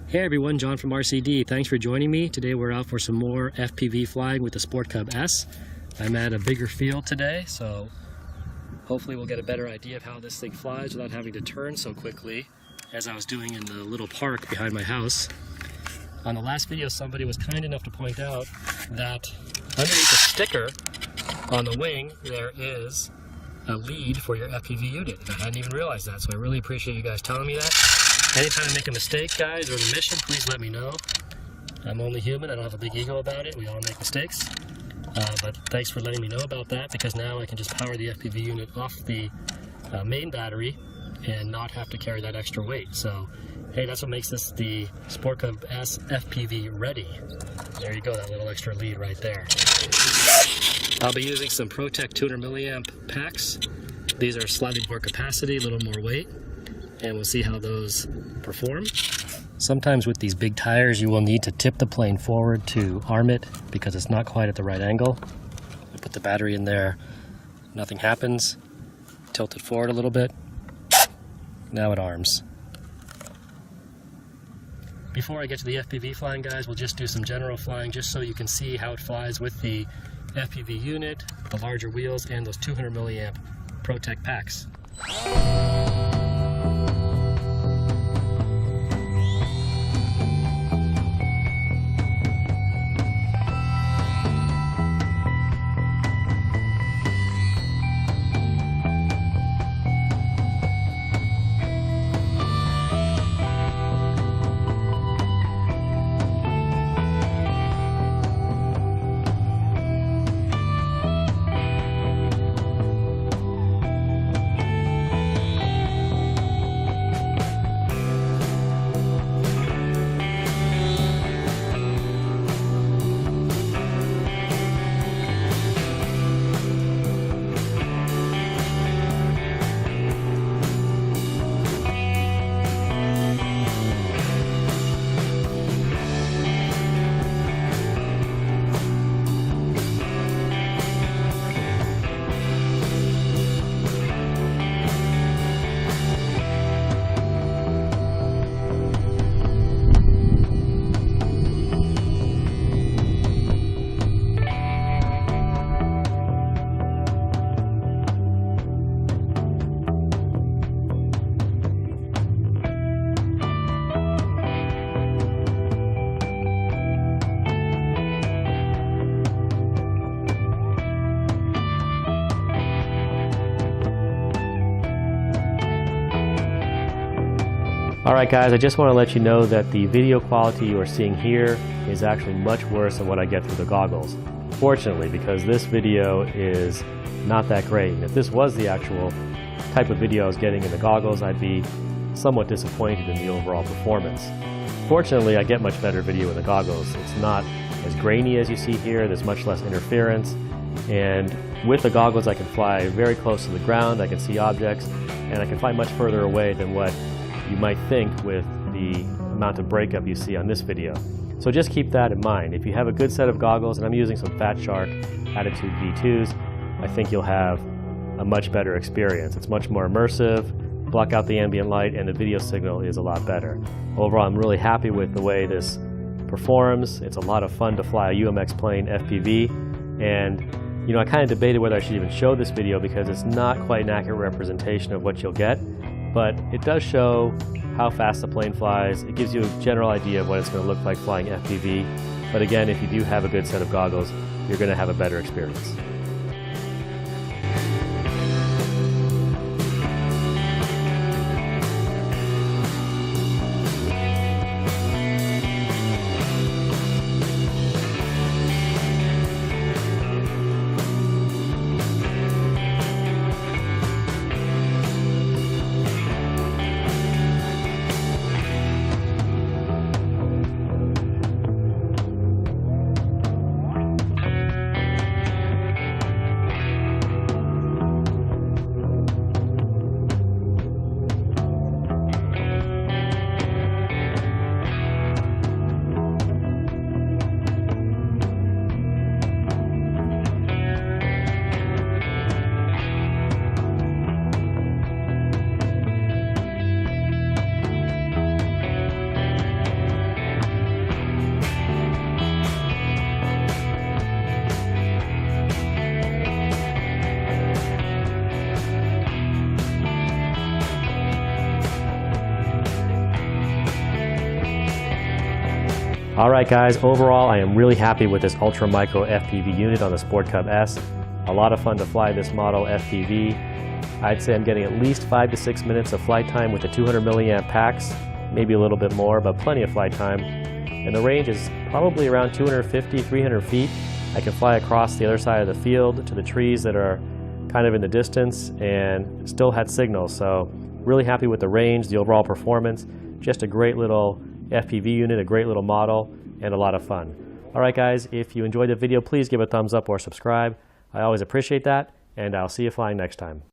Hey everyone, John from RCD. Thanks for joining me. Today we're out for some more FPV flying with the Sport Cub S. I'm at a bigger field today, so hopefully we'll get a better idea of how this thing flies without having to turn so quickly as I was doing in the little park behind my house. On the last video, somebody was kind enough to point out that underneath the sticker on the wing, there is a lead for your FPV unit. I hadn't even realized that, so I really appreciate you guys telling me that. Anytime I make a mistake, guys, or the mission, please let me know. I'm only human. I don't have a big ego about it. We all make mistakes. But thanks for letting me know about that, because now I can just power the FPV unit off the main battery and not have to carry that extra weight. So, hey, that's what makes this the Sport Cub S FPV ready. There you go, that little extra lead right there. I'll be using some ProTech 200 milliamp packs. These are slightly more capacity, a little more weight, and we'll see how those perform. Sometimes with these big tires, you will need to tip the plane forward to arm it because it's not quite at the right angle. You put the battery in there, nothing happens. Tilt it forward a little bit. Now it arms. Before I get to the FPV flying, guys, we'll just do some general flying just so you can see how it flies with the FPV unit, the larger wheels, and those 200 milliamp ProTech packs. Alright guys, I just want to let you know that the video quality you are seeing here is actually much worse than what I get through the goggles. Fortunately, because this video is not that great. And if this was the actual type of video I was getting in the goggles, I'd be somewhat disappointed in the overall performance. Fortunately, I get much better video in the goggles. It's not as grainy as you see here, there's much less interference, and with the goggles I can fly very close to the ground, I can see objects, and I can fly much further away than what you might think with the amount of breakup you see on this video. So just keep that in mind. If you have a good set of goggles, and I'm using some Fat Shark Attitude V2s, I think you'll have a much better experience. It's much more immersive, block out the ambient light, and the video signal is a lot better. Overall, I'm really happy with the way this performs. It's a lot of fun to fly a UMX plane FPV, and you know, I kind of debated whether I should even show this video because it's not quite an accurate representation of what you'll get. But it does show how fast the plane flies. It gives you a general idea of what it's going to look like flying FPV. But again, if you do have a good set of goggles, you're going to have a better experience. All right guys, overall I am really happy with this Ultra Micro FPV unit on the Sport Cub S. A lot of fun to fly this model FPV. I'd say I'm getting at least 5 to 6 minutes of flight time with the 200 milliamp packs, maybe a little bit more, but plenty of flight time. And the range is probably around 250, 300 feet. I can fly across the other side of the field to the trees that are kind of in the distance and still had signal. So really happy with the range, the overall performance. Just a great little FPV unit, a great little model, and a lot of fun. All right guys, if you enjoyed the video, please give a thumbs up or subscribe. I always appreciate that, and I'll see you flying next time.